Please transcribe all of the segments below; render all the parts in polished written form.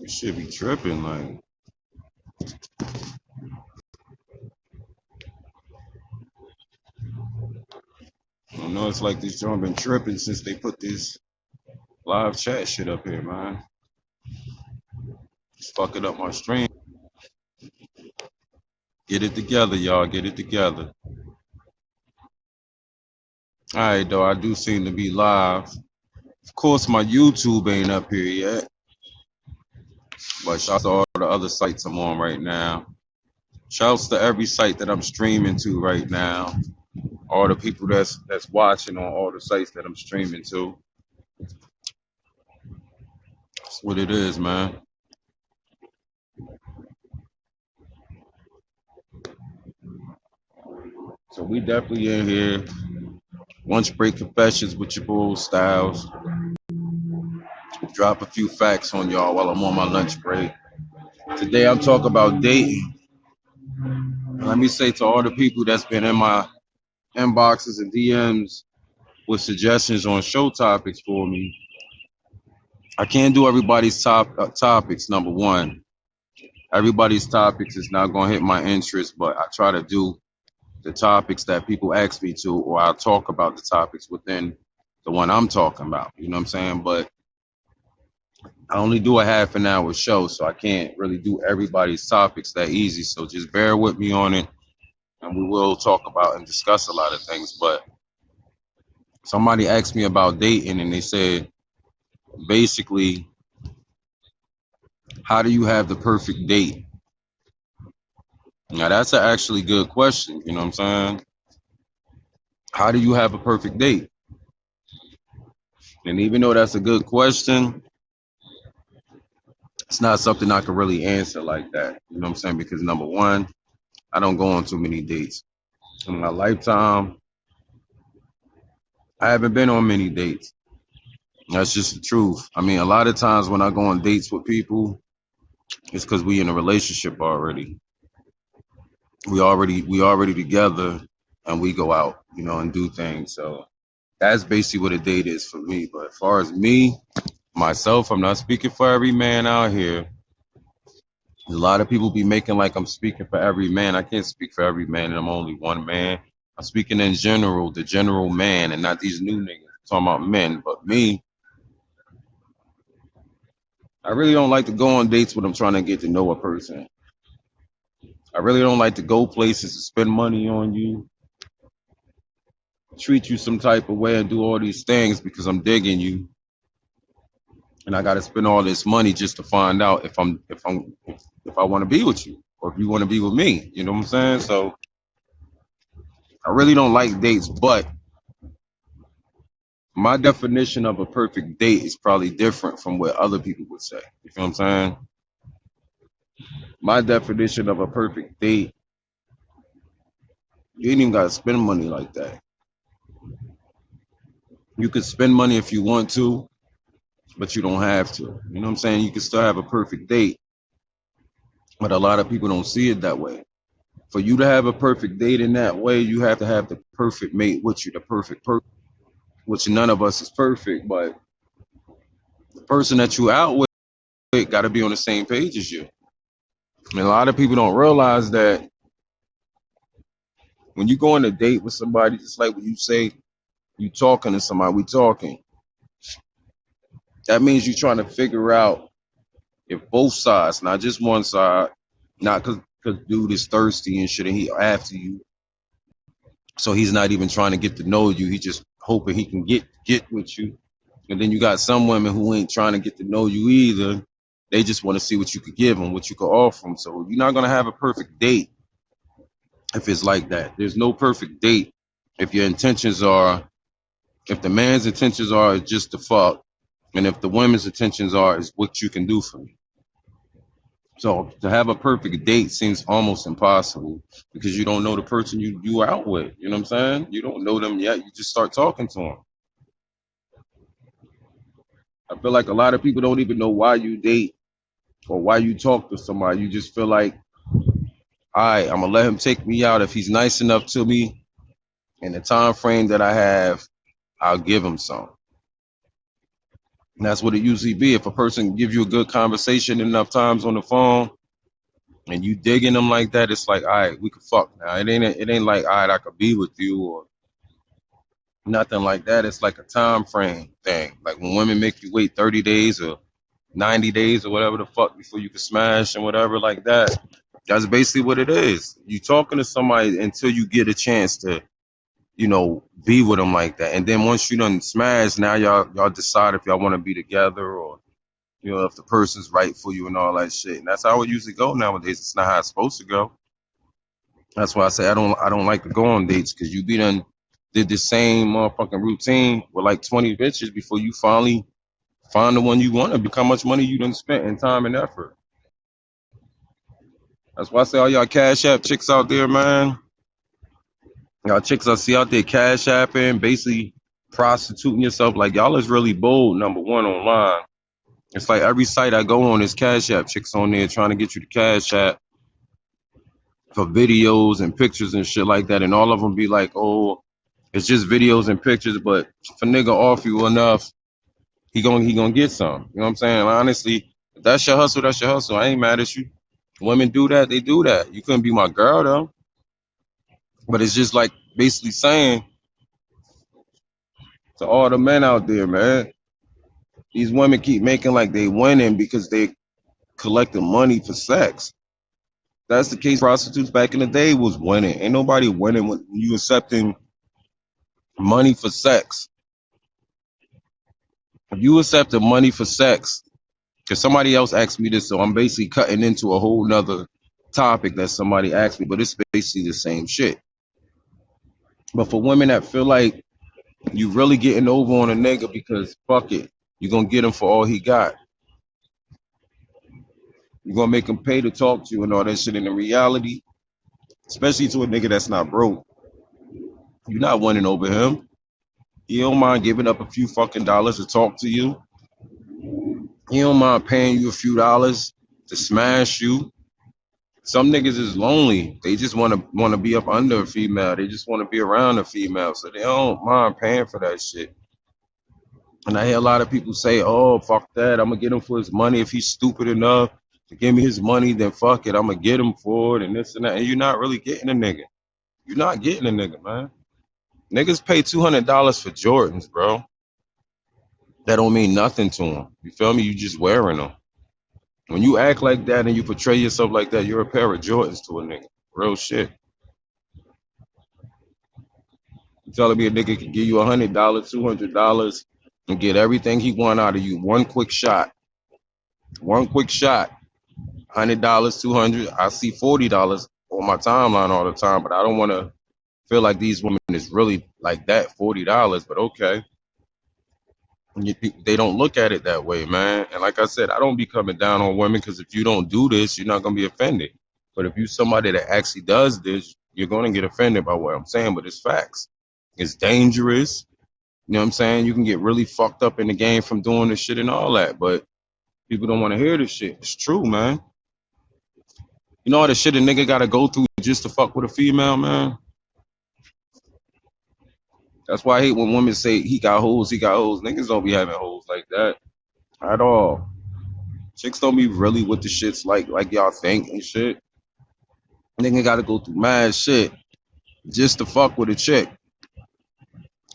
You should be tripping. Like, I know it's like these joint been tripping since they put this live chat shit up here, man. It's fucking up my stream. Get it together, y'all. Get it together. All right, though. I do seem to be live. Of course, my YouTube ain't up here yet, but shouts to all the other sites I'm on right now. Shouts to every site that I'm streaming to right now. All the people that's watching on all the sites that I'm streaming to. That's what it is, man. So we definitely in here. Lunch break confessions with your bull styles. Drop a few facts on y'all while I'm on my lunch break. Today I'm talking about dating. And let me say to all the people that's been in my inboxes and DMs with suggestions on show topics for me, I can't do everybody's topics. Number one, everybody's topics is not going to hit my interest, but I try to do the topics that people ask me to, or I'll talk about the topics within the one I'm talking about. You know what I'm saying? But I only do a half an hour show, so I can't really do everybody's topics that easy. So just bear with me on it, and we will talk about and discuss a lot of things. But somebody asked me about dating, and they said, basically, how do you have the perfect date? Now, that's an actually good question. You know what I'm saying? How do you have a perfect date? And even though that's a good question, it's not something I can really answer like that. You know what I'm saying? Because number one, I don't go on too many dates. In my lifetime, I haven't been on many dates. That's just the truth. I mean, a lot of times when I go on dates with people, it's because we in a relationship already. We already together, and we go out, and do things. So that's basically what a date is for me. But as far as me, myself, I'm not speaking for every man out here. A lot of people be making like I'm speaking for every man. I can't speak for every man, and I'm only one man. I'm speaking in general, the general man, and not these new niggas. I'm talking about men. But me, I really don't like to go on dates when I'm trying to get to know a person. I really don't like to go places to spend money on you, treat you some type of way, and do all these things because I'm digging you, and I got to spend all this money just to find out if I want to be with you or if you want to be with me. You know what I'm saying? So I really don't like dates, but my definition of a perfect date is probably different from what other people would say. You feel what I'm saying? My definition of a perfect date, you ain't even got to spend money like that. You could spend money if you want to, but you don't have to. You know what I'm saying? You can still have a perfect date, but a lot of people don't see it that way. For you to have a perfect date in that way, you have to have the perfect mate with you, the perfect person, which none of us is perfect, but the person that you out with got to be on the same page as you. And a lot of people don't realize that when you go on a date with somebody, just like when you say you talking to somebody, we talking. That means you're trying to figure out if both sides, not just one side, not because dude is thirsty and shit and he after you, so he's not even trying to get to know you. He just hoping he can get with you. And then you got some women who ain't trying to get to know you either. They just want to see what you could give them, what you could offer them. So you're not gonna have a perfect date if it's like that. There's no perfect date if your intentions are, if the man's intentions are just to fuck, and if the woman's intentions are is what you can do for me. So to have a perfect date seems almost impossible because you don't know the person you are out with. You know what I'm saying? You don't know them yet. You just start talking to them. I feel like a lot of people don't even know why you date or why you talk to somebody. You just feel like, all right, I'm gonna let him take me out if he's nice enough to me in the time frame that I have. I'll give him some. And that's what it usually be. If a person give you a good conversation enough times on the phone and you digging them like that, it's like, all right, we could fuck now. It ain't like, all right, I could be with you or nothing like that. It's like a time frame thing. Like when women make you wait 30 days or 90 days or whatever the fuck before you can smash and whatever like that. That's basically what it is. You talking to somebody until you get a chance to, be with them like that. And then once you done smash, now y'all decide if y'all want to be together or, if the person's right for you and all that shit. And that's how it usually go nowadays. It's not how it's supposed to go. That's why I say I don't like to go on dates because you be done did the same motherfucking routine with like 20 bitches before you finally find the one you want. Look how much money you done spent in time and effort. That's why I say all y'all Cash App chicks out there, man. Y'all chicks I see out there Cash Apping, basically prostituting yourself. Like y'all is really bold, number one, online. It's like every site I go on is Cash App chicks on there trying to get you to Cash App for videos and pictures and shit like that. And all of them be like, oh, it's just videos and pictures, but if a nigga offer you enough, he gonna get some. You know what I'm saying? Honestly, if that's your hustle, that's your hustle. I ain't mad at you. Women do that, they do that. You couldn't be my girl though. But it's just like basically saying to all the men out there, man, these women keep making like they winning because they collecting money for sex. That's the case. Prostitutes back in the day was winning. Ain't nobody winning when you accepting money for sex. If you accepting money for sex, because somebody else asked me this, so I'm basically cutting into a whole nother topic that somebody asked me, but it's basically the same shit. But for women that feel like you really getting over on a nigga because fuck it, you're gonna get him for all he got. You're gonna make him pay to talk to you and all that shit. In the reality, especially to a nigga that's not broke, you're not winning over him. He don't mind giving up a few fucking dollars to talk to you. He don't mind paying you a few dollars to smash you. Some niggas is lonely. They just wanna be up under a female. They just wanna be around a female. So they don't mind paying for that shit. And I hear a lot of people say, oh, fuck that. I'm gonna get him for his money. If he's stupid enough to give me his money, then fuck it. I'm gonna get him for it and this and that. And you're not really getting a nigga. You're not getting a nigga, man. Niggas pay $200 for Jordans, bro. That don't mean nothing to them. You feel me? You just wearing them. When you act like that and you portray yourself like that, you're a pair of Jordans to a nigga. Real shit. You telling me a nigga can give you $100, $200, and get everything he want out of you. One quick shot. One quick shot. $100, 200. I see $40 on my timeline all the time, but I don't want to feel like these women is really like that, $40, but okay. They don't look at it that way, man. And like I said, I don't be coming down on women because if you don't do this, you're not going to be offended. But if you somebody that actually does this, you're going to get offended by what I'm saying, but it's facts. It's dangerous. You know what I'm saying? You can get really fucked up in the game from doing this shit and all that, but people don't want to hear this shit. It's true, man. You know all the shit a nigga got to go through just to fuck with a female, man? That's why I hate when women say he got hoes, he got hoes. Niggas don't be having hoes like that at all. Chicks don't be really what the shit's like y'all think and shit. Nigga gotta go through mad shit just to fuck with a chick.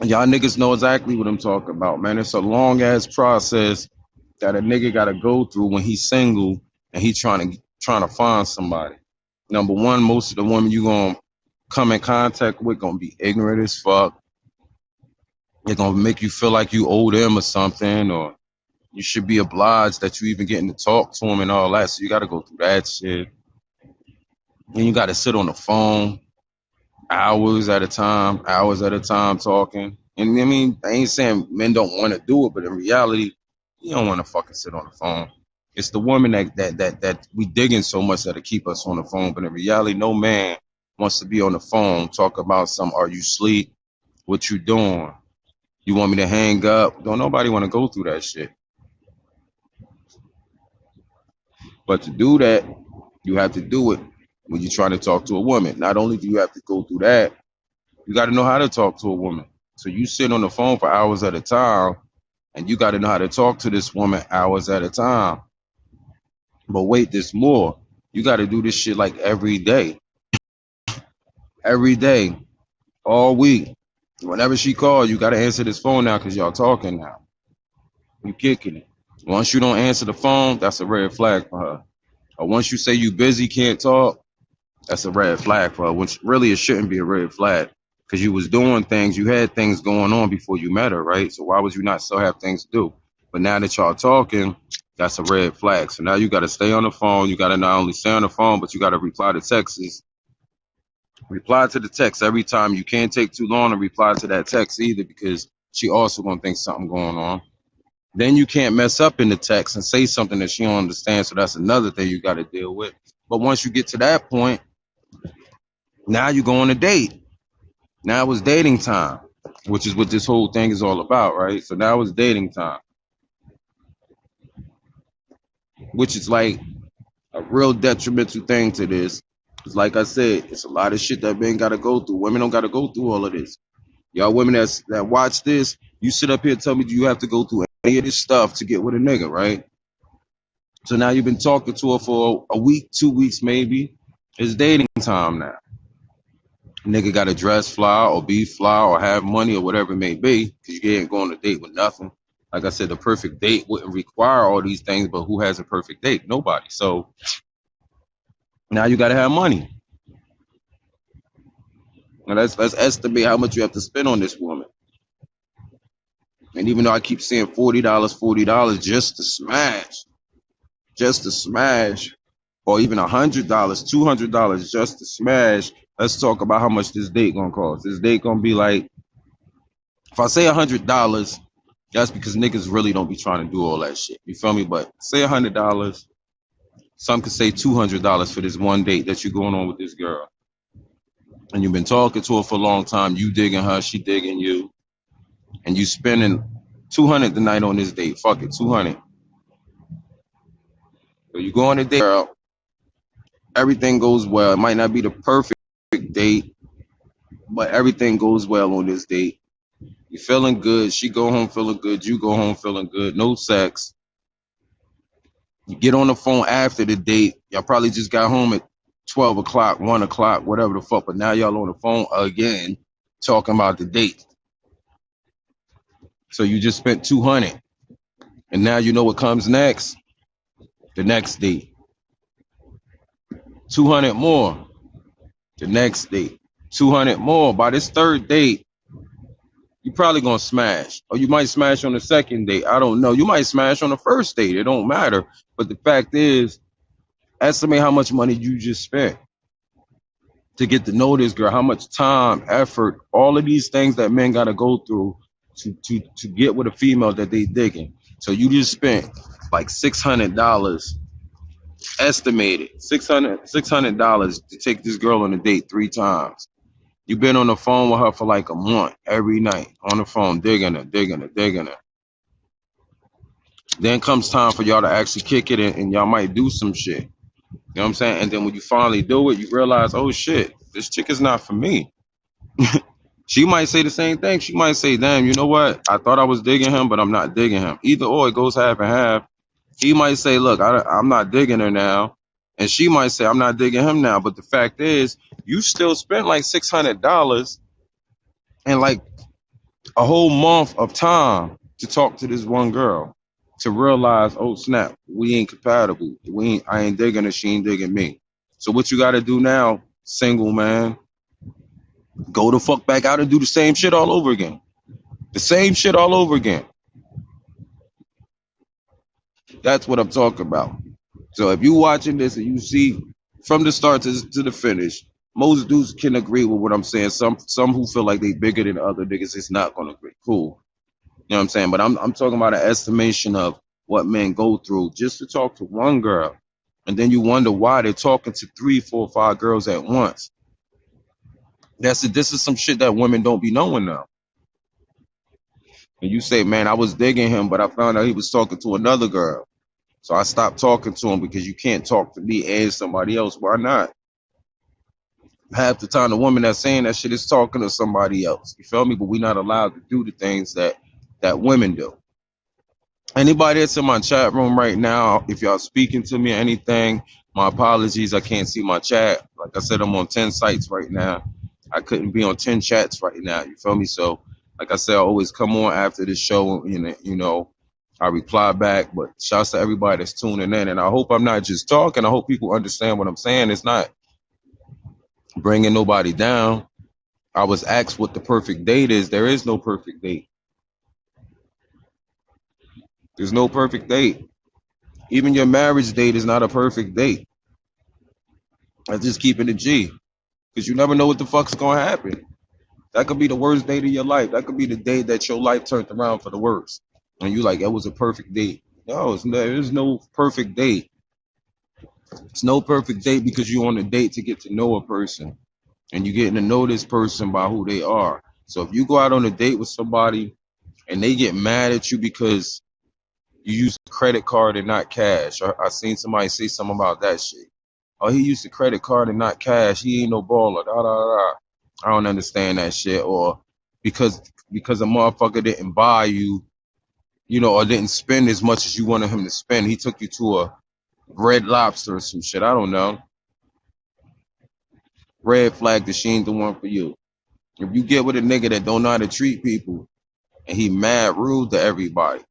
And y'all niggas know exactly what I'm talking about, man. It's a long ass process that a nigga gotta go through when he's single and he trying to find somebody. Number one, most of the women you gonna come in contact with gonna be ignorant as fuck. They're gonna make you feel like you owe them or something, or you should be obliged that you even getting to talk to them and all that. So you gotta go through that shit. Then you gotta sit on the phone hours at a time talking. And I mean, I ain't saying men don't want to do it, but in reality, you don't want to fucking sit on the phone. It's the woman that we digging so much that'll keep us on the phone. But in reality, no man wants to be on the phone, talk about some, are you asleep? What you doing? You want me to hang up? Don't nobody want to go through that shit. But to do that, you have to do it when you're trying to talk to a woman. Not only do you have to go through that, you got to know how to talk to a woman. So you sit on the phone for hours at a time And you got to know how to talk to this woman hours at a time. But wait, there's more. You got to do this shit like every day, all week. Whenever she calls, you got to answer this phone now because y'all talking now. You kicking it. Once you don't answer the phone, that's a red flag for her. Or once you say you busy, can't talk, that's a red flag for her. Which really it shouldn't be a red flag because you was doing things, you had things going on before you met her, right? So why would you not still have things to do? But now that y'all talking, that's a red flag. So now you got to stay on the phone. You got to not only stay on the phone, but you got to reply to texts. Reply to the text every time. You can't take too long to reply to that text either because she also gonna think something going on. Then you can't mess up in the text and say something that she don't understand. So that's another thing you got to deal with. But once you get to that point, now you go on a date. Now it's dating time, which is what this whole thing is all about, right? So now it's dating time, which is like a real detrimental thing to this. It's like I said, it's a lot of shit that men got to go through. Women don't got to go through all of this. Y'all women that watch this, you sit up here and tell me you have to go through any of this stuff to get with a nigga, right? So now you've been talking to her for a week, 2 weeks maybe. It's dating time now. Nigga got to dress fly or be fly or have money or whatever it may be because you ain't going on a date with nothing. Like I said, the perfect date wouldn't require all these things, but who has a perfect date? Nobody. So now you got to have money. Now let's estimate how much you have to spend on this woman. And even though I keep saying $40 just to smash, or even $100, $200 just to smash. Let's talk about how much this date gonna cost. This date gonna be like, if I say $100, that's because niggas really don't be trying to do all that shit. You feel me? But say $100. Some could say $200 for this one date that you're going on with this girl, and you've been talking to her for a long time. You digging her, she digging you, and you spending $200 tonight on this date. Fuck it, $200. So you go on a date, girl. Everything goes well. It might not be the perfect date, but everything goes well on this date. You're feeling good. She go home feeling good. You go home feeling good. No sex. You get on the phone after the date. Y'all probably just got home at 12 o'clock, 1 o'clock, whatever the fuck. But now y'all on the phone again talking about the date. So you just spent $200. And now you know what comes next? The next date. $200 more. The next date. $200 more. By this third date, you probably gonna smash. Or you might smash on the second date. I don't know. You might smash on the first date. It don't matter. But the fact is, estimate how much money you just spent to get to know this girl, how much time, effort, all of these things that men gotta go through to get with a female that they digging. So you just spent like $600 estimated, $600 to take this girl on a date 3 times. You've been on the phone with her for like a month, every night, on the phone, digging her. Then comes time for y'all to actually kick it and y'all might do some shit. You know what I'm saying? And then when you finally do it, you realize, oh shit, this chick is not for me. She might say the same thing. She might say, damn, you know what? I thought I was digging him, but I'm not digging him. Either or, it goes half and half. He might say, look, I'm not digging her now. And she might say, I'm not digging him now. But the fact is, you still spent like $600 and like a whole month of time to talk to this one girl to realize, oh snap, we ain't compatible. I ain't digging her, she ain't digging me. So what you got to do now, single man, go the fuck back out and do the same shit all over again. The same shit all over again. That's what I'm talking about. So if you watching this and you see from the start to the finish, most dudes can agree with what I'm saying. Some who feel like they bigger than other niggas is not gonna agree. Cool. You know what I'm saying? But I'm talking about an estimation of what men go through just to talk to one girl. And then you wonder why they're talking to 3, 4, 5 girls at once. This is some shit that women don't be knowing now. And you say, man, I was digging him, but I found out he was talking to another girl. So I stopped talking to him because you can't talk to me and somebody else. Why not? Half the time, the woman that's saying that shit is talking to somebody else. You feel me? But we're not allowed to do the things that women do. Anybody that's in my chat room right now, if y'all speaking to me or anything, my apologies. I can't see my chat. Like I said, I'm on 10 sites right now. I couldn't be on 10 chats right now. You feel me? So, like I said, I always come on after the show. I reply back. But shouts to everybody that's tuning in. And I hope I'm not just talking. I hope people understand what I'm saying. It's not bringing nobody down. I was asked what the perfect date is. There is no perfect date. There's no perfect date. Even your marriage date is not a perfect date. I just keeping it G, because you never know what the fuck's gonna happen. That could be the worst date of your life. That could be the day that your life turned around for the worst, and you like, that was a perfect date. No, there's no perfect date. It's no perfect date because you're on a date to get to know a person, and you're getting to know this person by who they are. So if you go out on a date with somebody and they get mad at you because you use a credit card and not cash, I seen somebody say something about that shit. Oh, he used a credit card and not cash. He ain't no baller. Da da da. I don't understand that shit. Or because because a motherfucker didn't buy you, or didn't spend as much as you wanted him to spend. He took you to a Red Lobster or some shit. I don't know. Red flag that she ain't the one for you. If you get with a nigga that don't know how to treat people and he mad rude to everybody,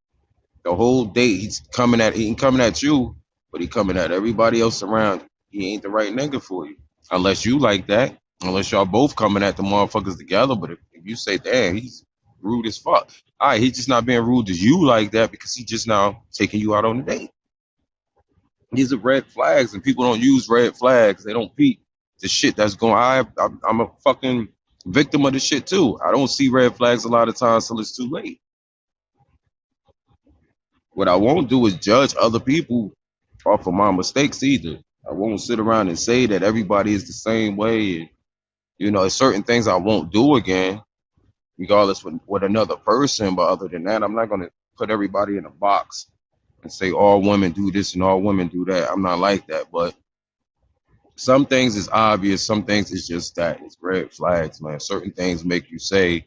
the whole date he ain't coming at you, but he coming at everybody else around you. He ain't the right nigga for you. Unless you like that. Unless y'all both coming at the motherfuckers together. But if you say, damn, he's rude as fuck. All right, he's just not being rude to you like that because he just now taking you out on a date. These are red flags, and people don't use red flags. They don't peep the shit that's going. I'm a fucking victim of the shit too. I don't see red flags a lot of times till it's too late. What I won't do is judge other people off of my mistakes either. I won't sit around and say that everybody is the same way. And, there's certain things I won't do again, regardless with another person. But other than that, I'm not going to put everybody in a box and say all women do this and all women do that. I'm not like that. But some things is obvious. Some things is just that. It's red flags, man. Certain things make you say,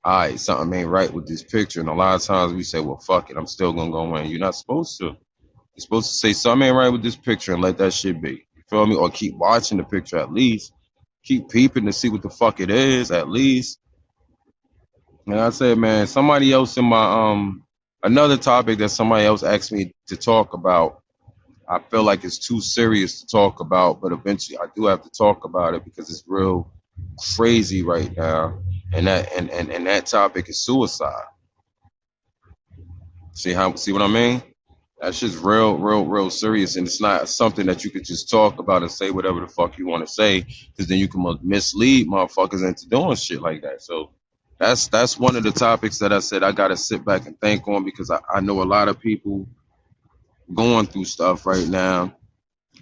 all right, something ain't right with this picture. And a lot of times we say, well, fuck it. I'm still going to go in. You're not supposed to. You're supposed to say something ain't right with this picture and let that shit be. You feel me? Or keep watching the picture at least. Keep peeping to see what the fuck it is at least. And I said, man, somebody else in my another topic that somebody else asked me to talk about. I feel like it's too serious to talk about, but eventually I do have to talk about it because it's real crazy right now. And that topic is suicide. See what I mean? That's just real serious, and it's not something that you could just talk about and say whatever the fuck you want to say, because then you can mislead motherfuckers into doing shit like that. So that's one of the topics that I said I gotta sit back and think on, because I know a lot of people going through stuff right now,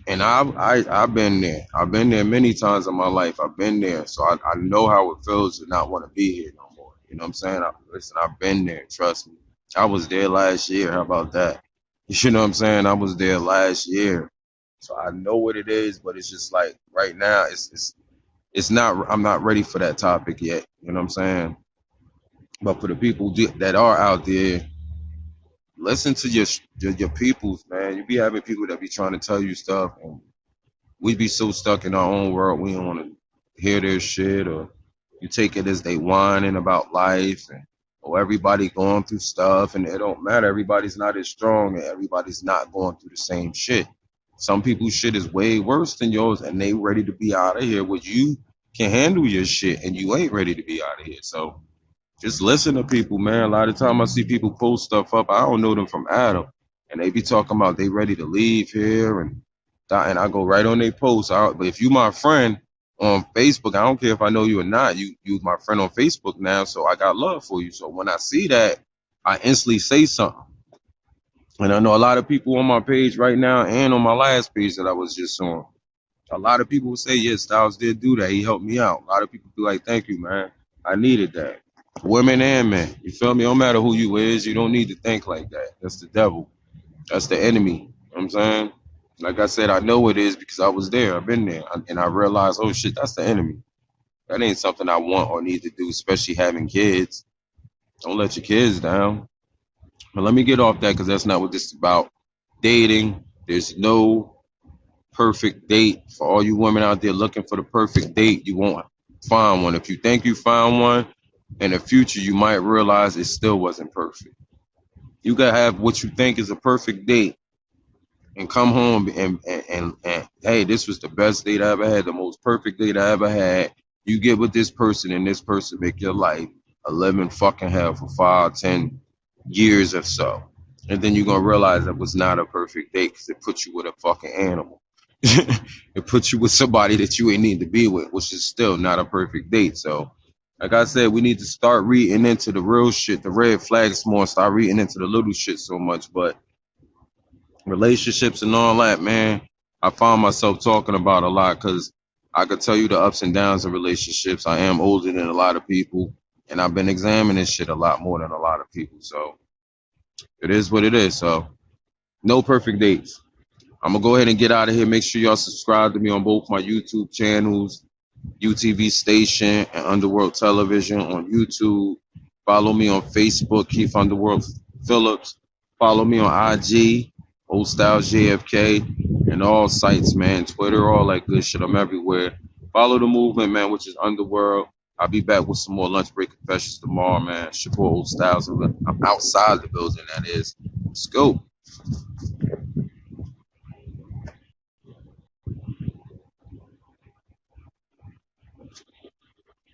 and I've been there. I've been there many times in my life. I've been there, so I know how it feels to not want to be here no more. You know what I'm saying? Listen, I've been there. Trust me. I was there last year. How about that? You know what I'm saying? I was there last year, so I know what it is. But it's just like right now, it's not. I'm not ready for that topic yet. You know what I'm saying? But for the people that are out there, listen to your peoples, man. You be having people that be trying to tell you stuff, and we be so stuck in our own world, we don't want to hear their shit, or you take it as they whining about life, and or everybody going through stuff, and it don't matter. Everybody's not as strong, and everybody's not going through the same shit. Some people's shit is way worse than yours, and they ready to be out of here. But you can handle your shit, and you ain't ready to be out of here. So just listen to people, man. A lot of time I see people post stuff up. I don't know them from Adam, and they be talking about they ready to leave here, and I go right on their post. But if you my friend on Facebook, I don't care if I know you or not. You my friend on Facebook now, so I got love for you. So when I see that, I instantly say something. And I know a lot of people on my page right now and on my last page that I was just on. A lot of people will say, yes, Styles did do that. He helped me out. A lot of people be like, thank you, man. I needed that. Women and men. You feel me? No matter who you is, you don't need to think like that. That's the devil. That's the enemy. You know what I'm saying? Like I said, I know it is because I was there. I've been there. And I realized, oh shit, that's the enemy. That ain't something I want or need to do, especially having kids. Don't let your kids down. But let me get off that because that's not what this is about. Dating, there's no perfect date. For all you women out there looking for the perfect date, you won't find one. If you think you found one, in the future you might realize it still wasn't perfect. You gotta have what you think is a perfect date and come home and hey, this was the best date I ever had, the most perfect date I ever had. You get with this person and this person make your life a living fucking hell for 5, 10 years or so. And then you're gonna realize that was not a perfect date because it put you with a fucking animal. It puts you with somebody that you ain't need to be with, which is still not a perfect date. So, like I said, we need to start reading into the real shit, the red flags more, and start reading into the little shit so much. But relationships and all that, man, I find myself talking about a lot because I could tell you the ups and downs of relationships. I am older than a lot of people, and I've been examining shit a lot more than a lot of people. So it is what it is. So no perfect dates. I'm gonna go ahead and get out of here. Make sure y'all subscribe to me on both my YouTube channels, UTV Station and Underworld Television on YouTube. Follow me on Facebook, Keith Underworld Phillips. Follow me on IG, Old Styles JFK, and all sites, man. Twitter, all that good shit. I'm everywhere. Follow the movement, man, which is Underworld. I'll be back with some more lunch break confessions tomorrow, man. It's your boy Old Styles. I'm outside the building, that is. Let's go.